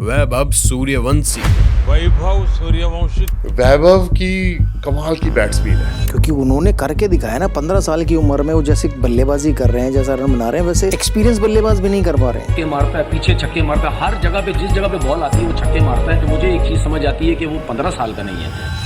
वैभव सूर्यवंशी। वैभव सूर्यवंशी। वैभव की कमाल की बैट स्पीड है, क्योंकि उन्होंने करके दिखाया ना। 15 साल की उम्र में वो जैसे बल्लेबाजी कर रहे हैं, जैसा रन बना रहे हैं, वैसे एक्सपीरियंस बल्लेबाज भी नहीं कर पा रहे हैं। छक्के मारता है, पीछे छक्के मारता है, हर जगह पे जिस जगह पे बॉल आती है वो छक्के मारता है। तो मुझे एक चीज समझ आती है कि वो 15 साल का नहीं है।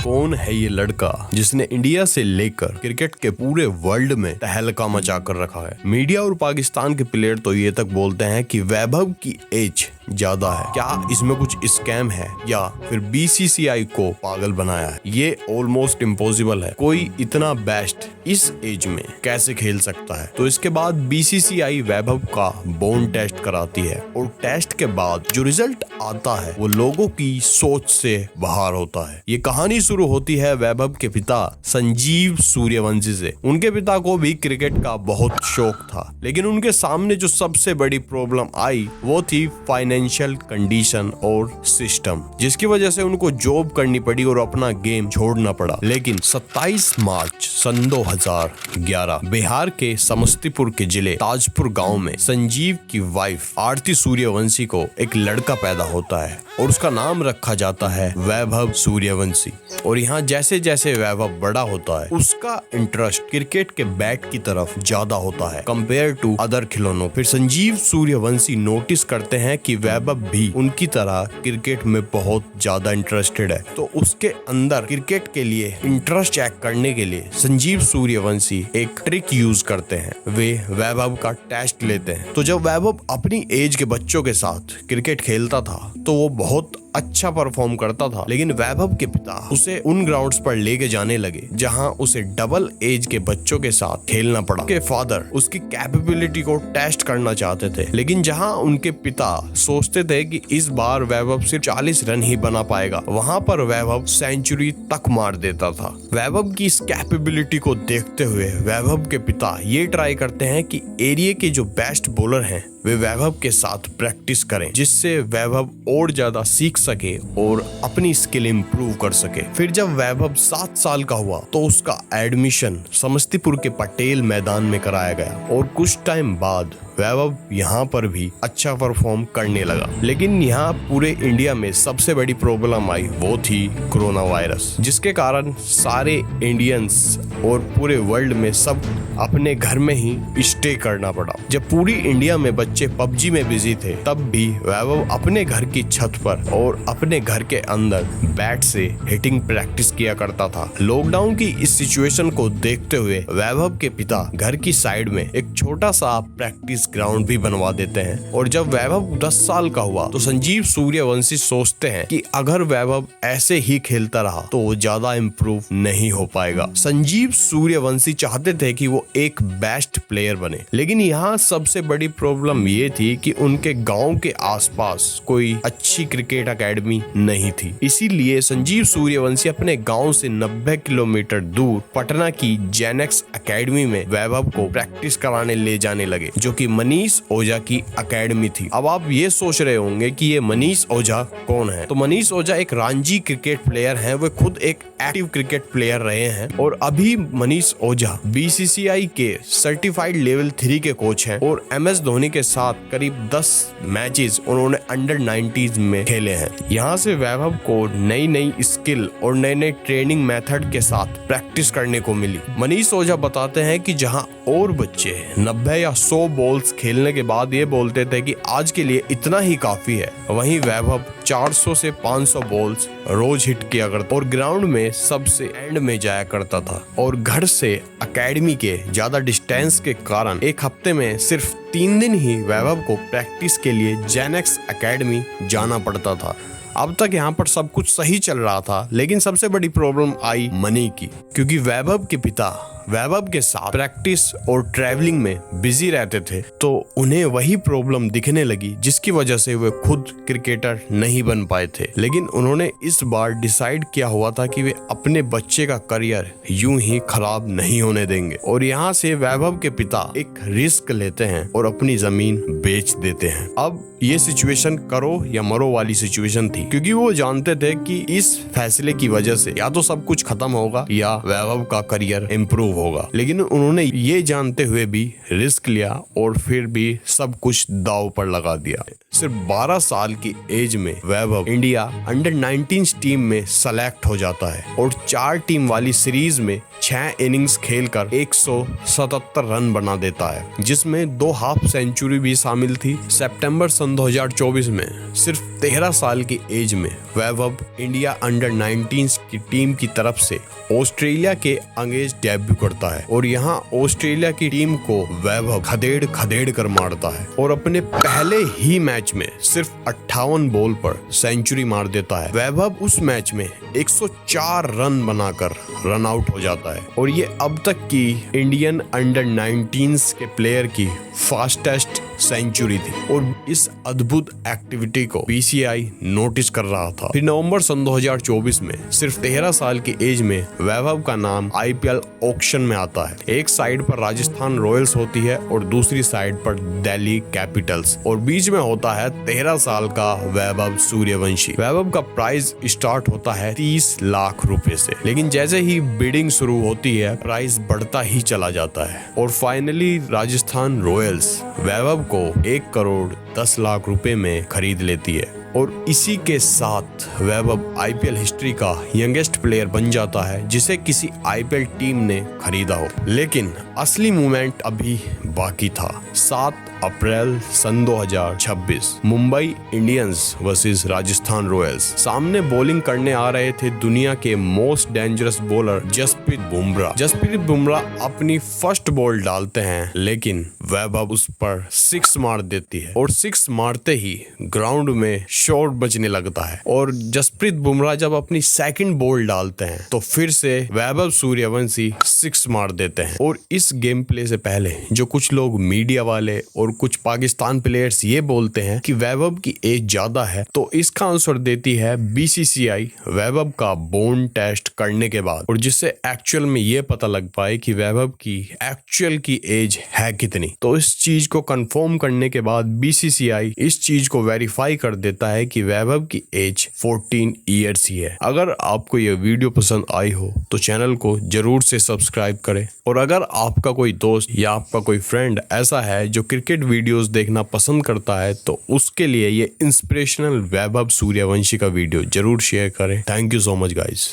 कौन है ये लड़का जिसने इंडिया से लेकर क्रिकेट के पूरे वर्ल्ड में तहलका मचा कर रखा है। मीडिया और पाकिस्तान के प्लेयर तो ये तक बोलते हैं कि वैभव की एज ज्यादा है। क्या इसमें कुछ स्कैम है या फिर बीसीसीआई को पागल बनाया है? ये ऑलमोस्ट इम्पॉसिबल है। कोई इतना बेस्ट इस एज में कैसे खेल सकता है? तो इसके बाद बीसीसीआई वैभव का बोन टेस्ट कराती है और टेस्ट के बाद जो रिजल्ट आता है वो लोगों की सोच से बाहर होता है। ये कहानी शुरू होती है वैभव के पिता संजीव सूर्यवंशी से। उनके पिता को भी क्रिकेट का बहुत शौक था, लेकिन उनके सामने जो सबसे बड़ी प्रॉब्लम आई वो थी फाइनेंशियल कंडीशन और सिस्टम, जिसकी वजह से उनको जॉब करनी पड़ी और अपना गेम छोड़ना पड़ा। लेकिन 27 मार्च सन 2011 बिहार के समस्तीपुर के जिले ताजपुर गांव में संजीव की वाइफ आरती सूर्यवंशी को एक लड़का पैदा होता है और उसका नाम रखा जाता है वैभव सूर्यवंशी। और यहाँ जैसे जैसे वैभव बड़ा होता है उसका इंटरेस्ट क्रिकेट के बैट की तरफ ज्यादा होता है कंपेयर टू अदर खिलौनों। फिर संजीव सूर्यवंशी नोटिस करते हैं कि वैभव भी उनकी तरह क्रिकेट में बहुत ज्यादा इंटरेस्टेड है, तो उसके अंदर क्रिकेट के लिए इंटरेस्ट चेक करने के लिए संजीव सूर्यवंशी एक ट्रिक यूज करते हैं। वे वैभव का टेस्ट लेते हैं। तो जब वैभव अपनी एज के बच्चों के साथ क्रिकेट खेलता था तो वो बहुत अच्छा परफॉर्म करता था, लेकिन वैभव के पिता उसे उन ग्राउंड्स पर लेके जाने लगे जहां उसे डबल एज के बच्चों के साथ खेलना पड़ा। उनके फादर उसकी कैपेबिलिटी को टेस्ट करना चाहते थे, लेकिन जहां उनके पिता सोचते थे कि इस बार वैभव सिर्फ 40 रन ही बना पाएगा, वहां पर वैभव सेंचुरी तक मार देता था। वैभव की इस कैपेबिलिटी को देखते हुए वैभव के पिता ये ट्राई करते हैं कि एरिया के जो बेस्ट बॉलर हैं वे वैभव के साथ प्रैक्टिस करें, जिससे वैभव और ज्यादा सीख सके और अपनी स्किल इंप्रूव कर सके। फिर जब वैभव 7 साल का हुआ तो उसका एडमिशन समस्तीपुर के पटेल मैदान में कराया गया और कुछ टाइम बाद वैभव यहाँ पर भी अच्छा परफॉर्म करने लगा। लेकिन यहाँ पूरे इंडिया में सबसे बड़ी प्रॉब्लम आई वो थी कोरोना वायरस, जिसके कारण सारे इंडियंस और पूरे वर्ल्ड में सब अपने घर में ही स्टे करना पड़ा। जब पूरी इंडिया में बच्चे पबजी में बिजी थे तब भी वैभव अपने घर की छत पर और अपने घर के अंदर बैट से हिटिंग प्रैक्टिस किया करता था। लॉकडाउन की इस सिचुएशन को देखते हुए वैभव के पिता घर की साइड में एक छोटा सा प्रैक्टिस ग्राउंड भी बनवा देते हैं। और जब वैभव 10 साल का हुआ तो संजीव सूर्यवंशी सोचते हैं कि अगर वैभव ऐसे ही खेलता रहा तो वो ज्यादा इम्प्रूव नहीं हो पाएगा। संजीव सूर्यवंशी चाहते थे कि वो एक बेस्ट प्लेयर बने, लेकिन यहाँ सबसे बड़ी प्रॉब्लम ये थी कि उनके गांव के आसपास कोई अच्छी क्रिकेट एकेडमी नहीं थी। इसीलिए संजीव सूर्यवंशी अपने गांव से 90 किलोमीटर दूर पटना की जेनेक्स एकेडमी में वैभव को प्रैक्टिस कराने ले जाने लगे, जो कि मनीष ओझा की एकेडमी थी। अब आप ये सोच रहे होंगे कि ये मनीष ओझा कौन है? तो मनीष ओझा एक रणजी क्रिकेट प्लेयर हैं। वे खुद एक एक्टिव क्रिकेट प्लेयर रहे हैं और अभी मनीष ओझा बीसीसीआई के सर्टिफाइड लेवल 3 के कोच हैं और MS धोनी के साथ करीब 10 मैचेस उन्होंने अंडर 90s में खेले हैं। यहाँ से वैभव को नई नई स्किल और नए नए ट्रेनिंग मेथड के साथ प्रैक्टिस करने को मिली। मनीष ओझा बताते हैं कि जहाँ और बच्चे 90 या 100 बॉल्स खेलने के बाद ये बोलते थे कि आज के लिए इतना ही काफी है, वहीं वैभव 400 से 500 बॉल्स रोज हिट किया करता और ग्राउंड में सबसे एंड में जाया करता था। और घर से एकेडमी के ज्यादा डिस्टेंस के कारण एक हफ्ते में सिर्फ 3 दिन ही वैभव को प्रैक्टिस के लिए जेनेक्स एकेडमी जाना पड़ता था। अब तक यहाँ पर सब कुछ सही चल रहा था, लेकिन सबसे बड़ी प्रॉब्लम आई मनी की, क्योंकि वैभव के पिता वैभव के साथ प्रैक्टिस और ट्रैवलिंग में बिजी रहते थे, तो उन्हें वही प्रॉब्लम दिखने लगी जिसकी वजह से वे खुद क्रिकेटर नहीं बन पाए थे। लेकिन उन्होंने इस बार डिसाइड किया हुआ था कि वे अपने बच्चे का करियर यूं ही खराब नहीं होने देंगे और यहाँ से वैभव के पिता एक रिस्क लेते हैं और अपनी जमीन बेच देते हैं। अब ये सिचुएशन करो या मरो वाली सिचुएशन थी, क्योंकि वो जानते थे कि इस फैसले की वजह से या तो सब कुछ खत्म होगा या वैभव का करियर इम्प्रूव प्रूव होगा, लेकिन उन्होंने ये जानते हुए भी रिस्क लिया और फिर भी सब कुछ दांव पर लगा दिया। सिर्फ 12 साल की एज में वैभव इंडिया अंडर 19 टीम में सेलेक्ट हो जाता है और 4 टीम वाली सीरीज में 6 इनिंग्स खेलकर 177 रन बना देता है, जिसमें 2 हाफ सेंचुरी भी शामिल थी। सितंबर सन 2024 में सिर्फ 13 साल की एज में वैभव इंडिया अंडर 19 की टीम की तरफ से ऑस्ट्रेलिया के अगेंस्ट डेब्यू करता है और यहाँ ऑस्ट्रेलिया की टीम को वैभव खदेड़ कर मारता है और अपने पहले ही मैच में सिर्फ 58 बॉल पर सेंचुरी मार देता है। वैभव उस मैच में 104 रन बनाकर रन आउट हो जाता है और ये अब तक की इंडियन अंडर 19 के प्लेयर की फास्टेस्ट सेंचुरी थी और इस अद्भुत एक्टिविटी को बीसीसीआई नोटिस कर रहा था। फिर नवंबर सन 2024 में सिर्फ 13 साल की एज में वैभव का नाम आईपीएल ऑक्शन में आता है। एक साइड पर राजस्थान रॉयल्स होती है और दूसरी साइड पर दिल्ली कैपिटल्स और बीच में होता है 13 साल का वैभव सूर्यवंशी। वैभव का प्राइस स्टार्ट होता है 30 लाख रुपए से, लेकिन जैसे ही बिडिंग शुरू होती है प्राइस बढ़ता ही चला जाता है और फाइनली राजस्थान रॉयल्स वैभव को 1 करोड़ 10 लाख रुपए में खरीद लेती है और इसी के साथ वैभव आईपीएल हिस्ट्री का यंगेस्ट प्लेयर बन जाता है जिसे किसी आईपीएल टीम ने खरीदा हो। लेकिन असली मूवमेंट अभी बाकी था। 7 अप्रैल सन 2026 Mumbai Indians versus Rajasthan Royals. सामने बॉलिंग करने आ रहे थे दुनिया के most dangerous bowler Jasprit Bumrah. Jasprit Bumrah अपनी फर्स्ट बॉल डालते हैं, लेकिन वैभव उस पर 6 मार देती है और 6 मारते ही ग्राउंड में शॉट बजने लगता है और जसप्रीत बुमराह जब अपनी सेकंड बॉल डालते हैं तो फिर से वैभव सूर्यवंशी 6 मार देते हैं। और इस गेम प्ले से पहले जो कुछ लोग मीडिया वाले और कुछ पाकिस्तान प्लेयर्स ये बोलते हैं कि वैभव की एज ज्यादा है, तो इसका आंसर देती है बीसीसीआई वैभव का बोन टेस्ट करने के बाद, और जिससे एक्चुअल में ये पता लग पाए कि वैभव की एक्चुअल की एज है कितनी। तो इस चीज को कंफर्म करने के बाद बीसीसीआई इस चीज को वेरीफाई कर देता है कि वैभव की एज 14 ईयर्स ही है। अगर आपको ये वीडियो पसंद आई हो तो चैनल को जरूर से सब्सक्राइब करें, और अगर आपका कोई दोस्त या आपका कोई फ्रेंड ऐसा है जो क्रिकेट वीडियोस देखना पसंद करता है तो उसके लिए ये इंस्पिरेशनल वैभव सूर्यवंशी का वीडियो जरूर शेयर करें। Thank you so much guys.